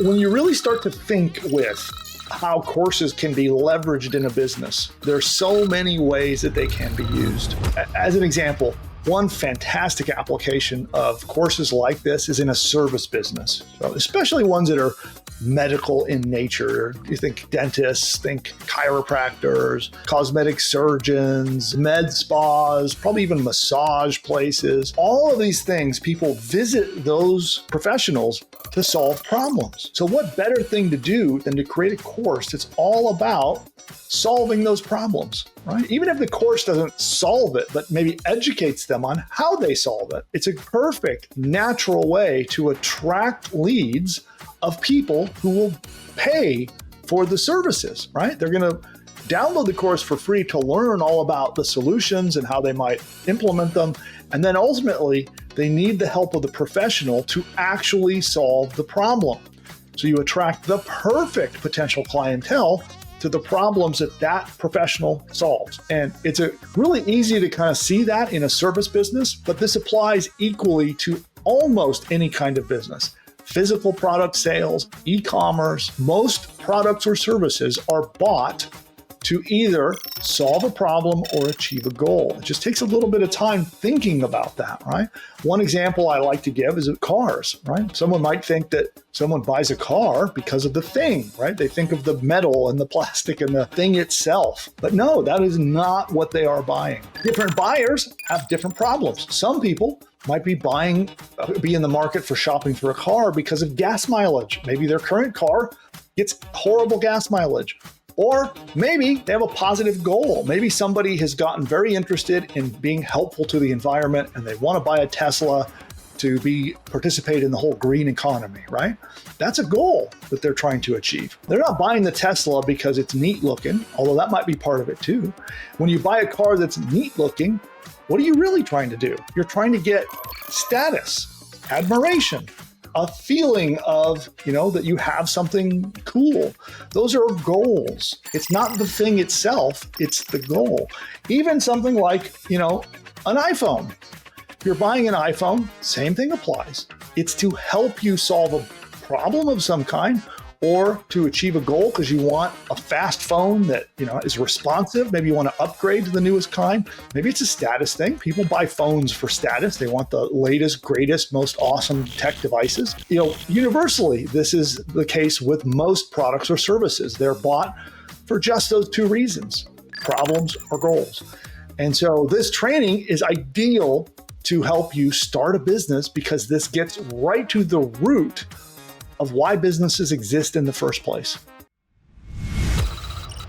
When you really start to think with how courses can be leveraged in a business, there are so many ways that they can be used. As an example, one fantastic application of courses like this is in a service business, so especially ones that are medical in nature. You think dentists, think chiropractors, cosmetic surgeons, med spas, probably even massage places. All of these things, people visit those professionals to solve problems. So what better thing to do than to create a course that's all about solving those problems, right? Even if the course doesn't solve it, but maybe educates them on how they solve it. It's a perfect, natural way to attract leads of people who will pay for the services, right? They're going to download the course for free to learn all about the solutions and how they might implement them. And then ultimately, they need the help of the professional to actually solve the problem. So you attract the perfect potential clientele to the problems that that professional solves. And it's really easy to kind of see that in a service business, but this applies equally to almost any kind of business. Physical product sales, e-commerce, most products or services are bought to either solve a problem or achieve a goal. It just takes a little bit of time thinking about that, right? One example I like to give is cars, right? Someone might think that someone buys a car because of the thing, right? They think of the metal and the plastic and the thing itself. But no, that is not what they are buying. Different buyers have different problems. Some people might be in the market for shopping for a car because of gas mileage. Maybe their current car gets horrible gas mileage. Or maybe they have a positive goal. Maybe somebody has gotten very interested in being helpful to the environment and they want to buy a Tesla to participate in the whole green economy, right? That's a goal that they're trying to achieve. They're not buying the Tesla because it's neat looking, although that might be part of it too. When you buy a car that's neat looking, what are you really trying to do? You're trying to get status, admiration, a feeling of, that you have something cool. Those are goals. It's not the thing itself, it's the goal. Even something like, an iPhone. If you're buying an iPhone, same thing applies. It's to help you solve a problem of some kind or to achieve a goal because you want a fast phone that, is responsive. Maybe you want to upgrade to the newest kind. Maybe it's a status thing. People buy phones for status. They want the latest, greatest, most awesome tech devices. Universally, this is the case with most products or services. They're bought for just those two reasons, problems or goals. And so this training is ideal to help you start a business because this gets right to the root of why businesses exist in the first place.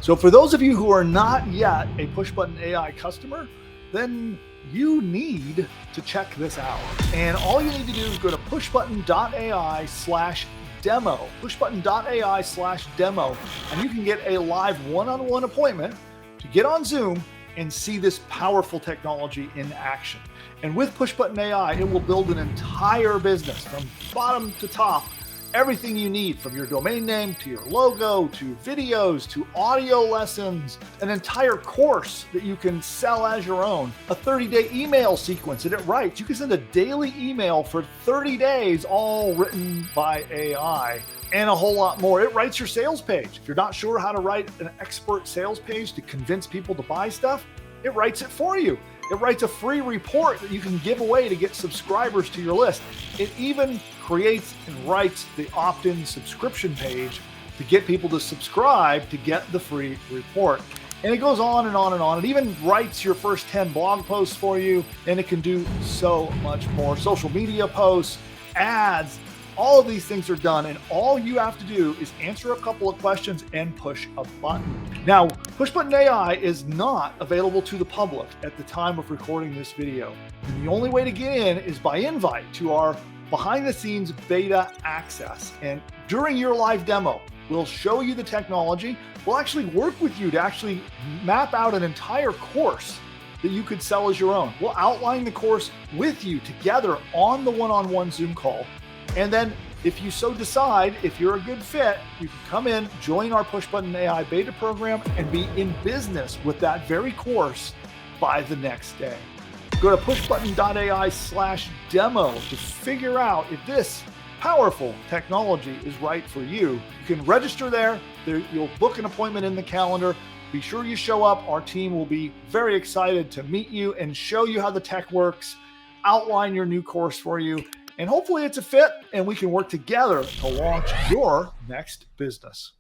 So for those of you who are not yet a PushButton AI customer, then you need to check this out. And all you need to do is go to pushbutton.ai/demo, pushbutton.ai/demo, and you can get a live one-on-one appointment to get on Zoom and see this powerful technology in action. And with PushButton AI, it will build an entire business from bottom to top. Everything you need, from your domain name to your logo to videos to audio lessons, an entire course that you can sell as your own, a 30-day email sequence that it writes. You can send a daily email for 30 days, all written by AI, and a whole lot more. It writes your sales page. If you're not sure how to write an expert sales page to convince people to buy stuff, it writes it for you. It writes a free report that you can give away to get subscribers to your list. It even creates and writes the opt-in subscription page to get people to subscribe to get the free report. And it goes on and on and on. It even writes your first 10 blog posts for you, and it can do so much more. Social media posts, ads, all of these things are done, and all you have to do is answer a couple of questions and push a button. Now, PushButton AI is not available to the public at the time of recording this video. And the only way to get in is by invite to our behind-the-scenes beta access. And during your live demo, we'll show you the technology. We'll actually work with you to actually map out an entire course that you could sell as your own. We'll outline the course with you together on the one-on-one Zoom call. And then if you so decide, if you're a good fit, you can come in, join our PushButton AI beta program, and be in business with that very course by the next day. Go to pushbutton.ai/demo to figure out if this powerful technology is right for you. You can register there. You'll book an appointment in the calendar. Be sure you show up. Our team will be very excited to meet you and show you how the tech works, outline your new course for you, and hopefully it's a fit and we can work together to launch your next business.